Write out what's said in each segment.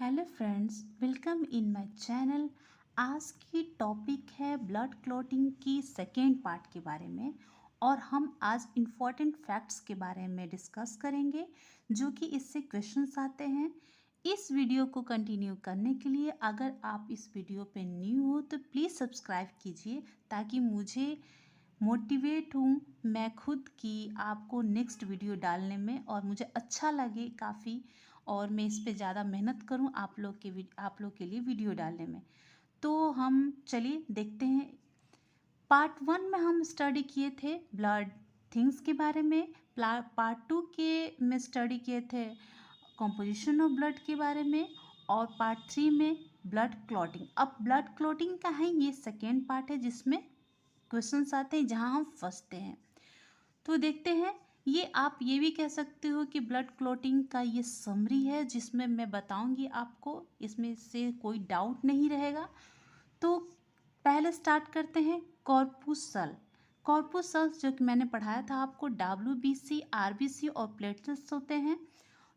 Hello friends, welcome in my channel. आज की topic है ब्लड क्लॉटिंग की सेकेंड पार्ट के बारे में और हम आज इम्पॉर्टेंट फैक्ट्स के बारे में डिस्कस करेंगे जो कि इससे क्वेश्चंस आते हैं। इस वीडियो को कंटिन्यू करने के लिए अगर आप इस वीडियो पे न्यू हो तो प्लीज़ सब्सक्राइब कीजिए ताकि मुझे मोटिवेट हूँ मैं खुद की आपको नेक्स्ट वीडियो डालने में और मुझे अच्छा लगे काफ़ी और मैं इस पे ज़्यादा मेहनत करूँ आप लोग के लिए वीडियो डालने में। तो हम चलिए देखते हैं। पार्ट 1 में हम स्टडी किए थे ब्लड थिंग्स के बारे में। पार्ट 2 के में स्टडी किए थे कॉम्पोजिशन ऑफ ब्लड के बारे में और पार्ट 3 में ब्लड क्लॉटिंग। अब ब्लड क्लॉटिंग का है ये सेकेंड पार्ट है जिसमें क्वेश्चंस आते हैं जहाँ हम फंसते हैं। तो देखते हैं। ये आप ये भी कह सकते हो कि ब्लड क्लॉटिंग का ये समरी है जिसमें मैं बताऊंगी आपको, इसमें से कोई डाउट नहीं रहेगा। तो पहले स्टार्ट करते हैं कॉर्पुसल। कॉर्पुसल्स जो कि मैंने पढ़ाया था आपको, WBC, RBC और प्लेटलेट्स होते हैं।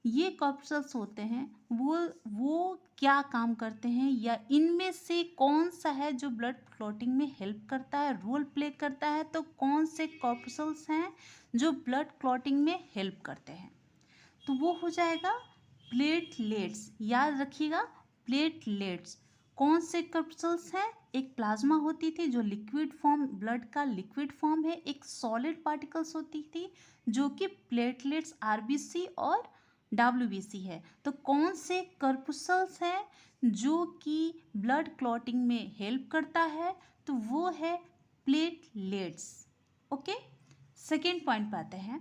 ये कॉर्पसल्स होते हैं वो क्या काम करते हैं या इनमें से कौन सा है जो ब्लड क्लॉटिंग में हेल्प करता है, रोल प्ले करता है। तो कौन से कॉर्पसल्स हैं जो ब्लड क्लॉटिंग में हेल्प करते हैं? तो वो हो जाएगा प्लेटलेट्स। याद रखिएगा, प्लेटलेट्स। कौन से कॉर्पसल्स हैं? एक प्लाज्मा होती थी जो लिक्विड फॉर्म, ब्लड का लिक्विड फॉर्म है। एक सॉलिड पार्टिकल्स होती थी जो कि प्लेटलेट्स, RBC और WBC है। तो कौन से कॉर्पसल्स हैं जो कि ब्लड क्लॉटिंग में हेल्प करता है? तो वो है प्लेटलेट्स। ओके, सेकेंड पॉइंट पे आते हैं।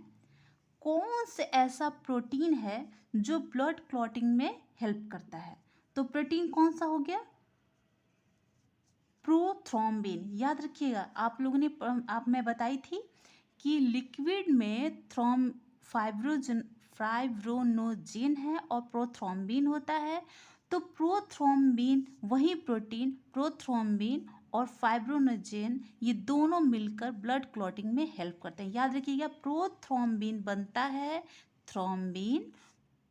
कौन से ऐसा प्रोटीन है जो ब्लड क्लॉटिंग में हेल्प करता है? तो प्रोटीन कौन सा हो गया? प्रोथ्रोम्बिन। याद रखिएगा, आप लोगों ने मैं बताई थी कि लिक्विड में फाइब्रोनोजेन है और प्रोथ्रोम्बिन होता है। तो प्रोथ्रोम्बिन, वही प्रोटीन प्रोथ्रोम्बिन और फाइब्रोनोजेन, ये दोनों मिलकर ब्लड क्लॉटिंग में हेल्प करते हैं। याद रखिएगा, प्रोथ्रोम्बिन बनता है थ्रोम्बिन,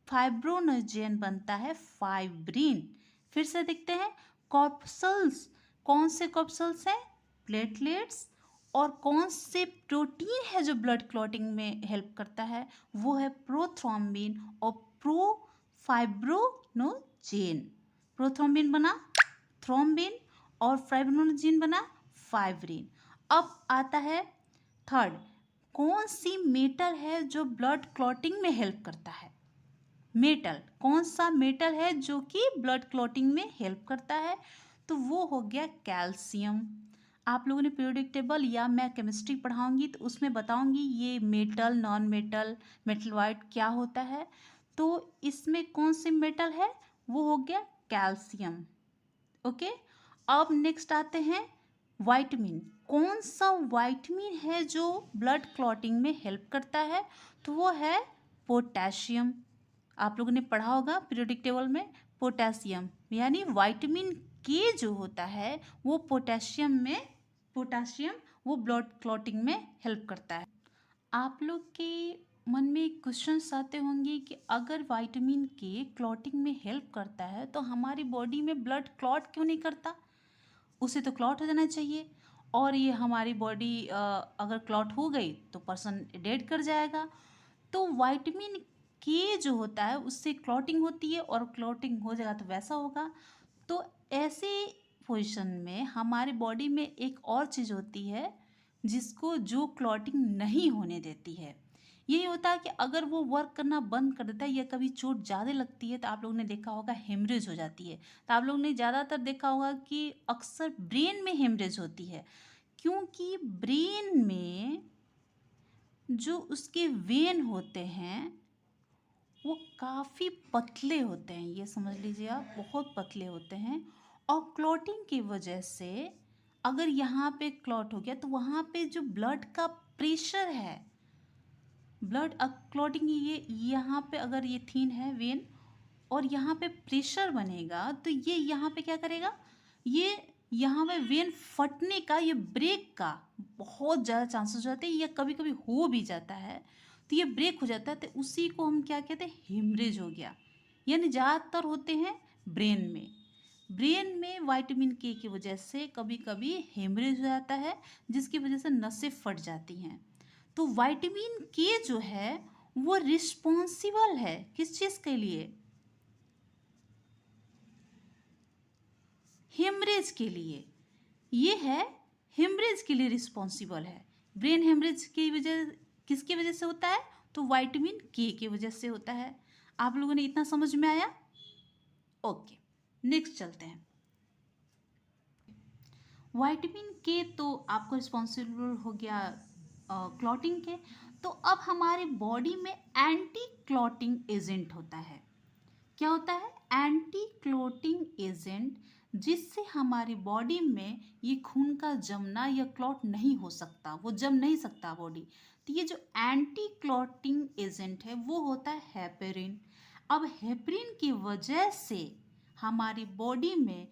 फाइब्रोनोजेन बनता है फाइब्रिन। फिर से देखते हैं कॉर्पसल्स। कौन से कॉर्पसल्स हैं? प्लेटलेट्स। और कौन से प्रोटीन है जो ब्लड क्लॉटिंग में हेल्प करता है? वो है प्रोथ्रोम्बिन और फाइब्रोनोजेन। प्रोथ्रोम्बिन बना थ्रोम्बिन और फाइब्रोनोजेन बना फाइब्रिन। अब आता है थर्ड। कौन सी मेटल है जो ब्लड क्लॉटिंग में हेल्प करता है? मेटल। कौन सा मेटल है जो कि ब्लड क्लॉटिंग में हेल्प करता है? तो वो हो गया कैल्शियम। आप लोगों ने पीरियोडिक टेबल या मैं केमिस्ट्री पढ़ाऊंगी तो उसमें बताऊंगी ये मेटल, नॉन मेटल, मेटलॉइड क्या होता है। तो इसमें कौन सी मेटल है? वो हो गया कैल्शियम। ओके, अब नेक्स्ट आते हैं वाइटमिन। कौन सा वाइटमिन है जो ब्लड क्लॉटिंग में हेल्प करता है? तो वो है पोटेशियम। आप लोगों ने पढ़ा होगा पीरियोडिक टेबल में पोटेशियम, यानी विटामिन के जो होता है वो पोटेशियम वो ब्लड क्लॉटिंग में हेल्प करता है। आप लोग के मन में क्वेश्चंस आते होंगे कि अगर विटामिन के क्लॉटिंग में हेल्प करता है तो हमारी बॉडी में ब्लड क्लॉट क्यों नहीं करता? उसे तो क्लॉट हो जाना चाहिए। और ये हमारी बॉडी अगर क्लॉट हो गई तो पर्सन डेड कर जाएगा। तो विटामिन के जो होता है उससे क्लॉटिंग होती है और क्लॉटिंग हो जाएगा तो वैसा होगा। तो ऐसे पोजीशन में हमारी बॉडी में एक और चीज़ होती है जिसको जो क्लॉटिंग नहीं होने देती है। यही होता है कि अगर वो वर्क करना बंद कर देता है या कभी चोट ज़्यादा लगती है तो आप लोगों ने देखा होगा हेमरेज हो जाती है। तो आप लोगों ने ज़्यादातर देखा होगा कि अक्सर ब्रेन में हेमरेज होती है क्योंकि ब्रेन में जो उसके वेन होते हैं वो काफ़ी पतले होते हैं। ये समझ लीजिए आप, बहुत पतले होते हैं। और क्लॉटिंग की वजह से अगर यहाँ पे क्लॉट हो गया तो वहाँ पे जो ब्लड का प्रेशर है, ब्लड क्लॉटिंग, ये यहाँ पे अगर ये थीन है वेन और यहाँ पे प्रेशर बनेगा तो ये यहाँ पे क्या करेगा, ये यहाँ पे वेन फटने का, ये ब्रेक का बहुत ज़्यादा चांसेस हो जाते हैं या कभी कभी हो भी जाता है। तो ये ब्रेक हो जाता है तो उसी को हम क्या कहते हैं, हेमरेज हो गया। यानी ज़्यादातर होते हैं ब्रेन में। ब्रेन में विटामिन के की वजह से कभी कभी हेमरेज हो जाता है, जिसकी वजह से नसें फट जाती हैं। तो विटामिन के जो है वो रिस्पॉन्सिबल है किस चीज़ के लिए? हेमरेज के लिए। ये है हेमरेज के लिए रिस्पॉन्सिबल है। ब्रेन हेमरेज की वजह किसकी वजह से होता है? तो विटामिन के की वजह से होता है। आप लोगों ने इतना समझ में आया? ओके, नेक्स्ट चलते हैं। विटामिन के तो आपको रिस्पॉन्सिबल हो गया क्लॉटिंग के। तो अब हमारे बॉडी में एंटी क्लॉटिंग एजेंट होता है। क्या होता है? एंटी क्लॉटिंग एजेंट, जिससे हमारी बॉडी में ये खून का जमना या क्लॉट नहीं हो सकता, वो जम नहीं सकता बॉडी। तो ये जो एंटी क्लॉटिंग एजेंट है वो होता है हेपेरिन। अब हेपेरिन की वजह से हमारी बॉडी में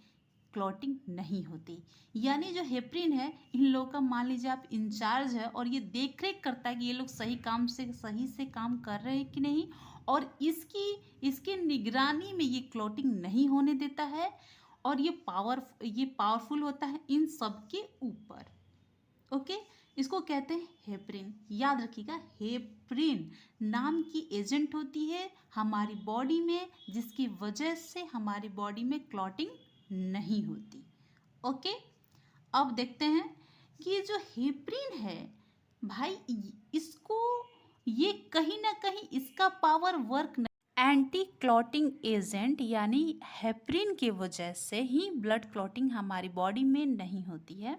क्लॉटिंग नहीं होती। यानी जो हेपरिन है, इन लोगों का मान लीजिए आप इंचार्ज है और ये देख रेख करता है कि ये लोग सही से काम कर रहे हैं कि नहीं, और इसकी निगरानी में ये क्लॉटिंग नहीं होने देता है, और ये पावरफुल होता है इन सब के ऊपर। ओके, इसको कहते हैं हेपरिन। याद रखिएगा, हेपरिन नाम की एजेंट होती है हमारी बॉडी में, जिसकी वजह से हमारी बॉडी में क्लॉटिंग नहीं होती। ओके, अब देखते हैं कि ये जो हेपरिन है भाई, इसको ये कहीं ना कहीं इसका पावर वर्क नहीं। एंटी क्लॉटिंग एजेंट यानी हेपरिन की वजह से ही ब्लड क्लॉटिंग हमारी बॉडी में नहीं होती है।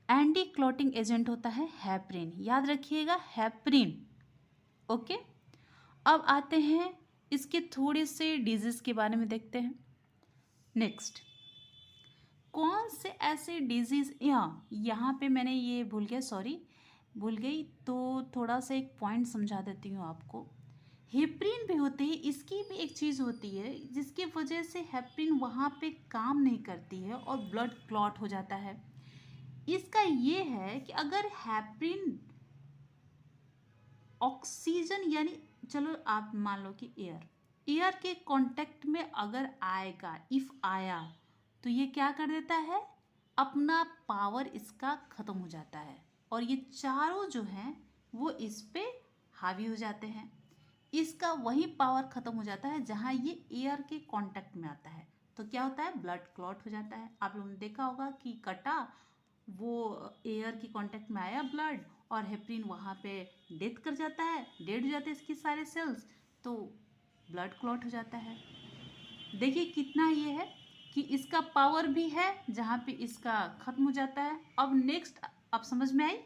एंटी क्लॉटिंग एजेंट होता है हेपरिन। याद रखिएगा, हेपरिन। ओके, अब आते हैं इसके थोड़े से डिजीज के बारे में देखते हैं। नेक्स्ट, कौन से ऐसे डिजीज, यहाँ पे मैंने ये भूल गई, तो थोड़ा सा एक पॉइंट समझा देती हूँ आपको। हेपरिन भी होती है, इसकी भी एक चीज़ होती है जिसकी वजह से हेपरिन वहाँ पे काम नहीं करती है और ब्लड क्लॉट हो जाता है। इसका ये है कि अगर हेपरिन ऑक्सीजन, यानी चलो आप मान लो कि एयर के कांटेक्ट में अगर आएगा, इफ आया, तो ये क्या कर देता है, अपना पावर इसका ख़त्म हो जाता है, और ये चारों जो हैं वो इस पे हावी हो जाते हैं। इसका वही पावर ख़त्म हो जाता है जहाँ ये एयर के कांटेक्ट में आता है, तो क्या होता है, ब्लड क्लॉट हो जाता है। आप लोगों ने देखा होगा कि कटा, वो एयर की कांटेक्ट में आया ब्लड, और हेपरिन वहाँ पे डेथ कर जाता है, डेड हो जाते हैं इसकी सारे सेल्स, तो ब्लड क्लॉट हो जाता है। देखिए कितना ये है कि इसका पावर भी है जहाँ पे इसका ख़त्म हो जाता है। अब नेक्स्ट, अब समझ में आई,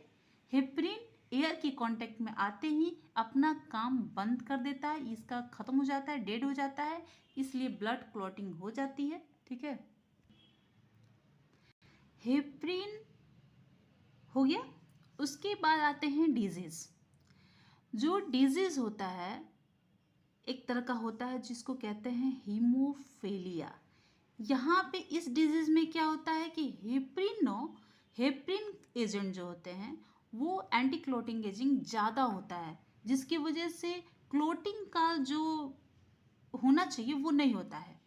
हेपरिन एयर की कांटेक्ट में आते ही अपना काम बंद कर देता है, इसका ख़त्म हो जाता है, डेड हो जाता है, इसलिए ब्लड क्लॉटिंग हो जाती है। ठीक है, हेपरिन हो गया। उसके बाद आते हैं डिजीज़। जो डिजीज़ होता है एक तरह का होता है जिसको कहते हैं हीमोफीलिया। यहाँ पे इस डिजीज़ में क्या होता है कि हेपरिन एजेंट जो होते हैं वो एंटी क्लोटिंग एजेंट ज़्यादा होता है, जिसकी वजह से क्लोटिंग का जो होना चाहिए वो नहीं होता है।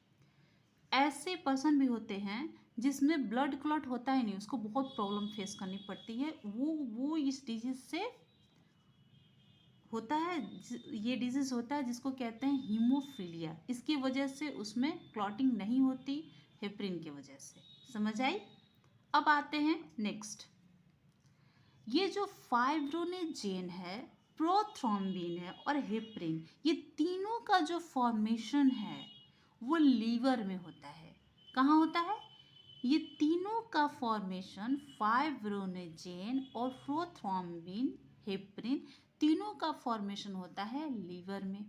ऐसे पर्सन भी होते हैं जिसमें ब्लड क्लॉट होता ही नहीं, उसको बहुत प्रॉब्लम फेस करनी पड़ती है, वो इस डिजीज़ से होता है। ये डिजीज़ होता है जिसको कहते हैं हीमोफीलिया। इसकी वजह से उसमें क्लॉटिंग नहीं होती, हेपरिन की वजह से। समझ आई? अब आते हैं नेक्स्ट, ये जो फाइब्रोनेजेन है, प्रोथ्रोम्बिन है और हेपरिन, ये तीनों का जो फॉर्मेशन है वो लीवर में होता है। कहाँ होता है? ये तीनों का फॉर्मेशन, फाइब्रोनेजेन और प्रोथ्रोम्बिन, हेपरिन, तीनों का फॉर्मेशन होता है लीवर में।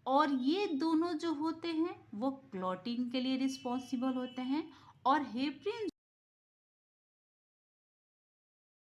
और ये दोनों जो होते हैं वो क्लॉटिंग के लिए रिस्पॉन्सिबल होते हैं, और हेपरिन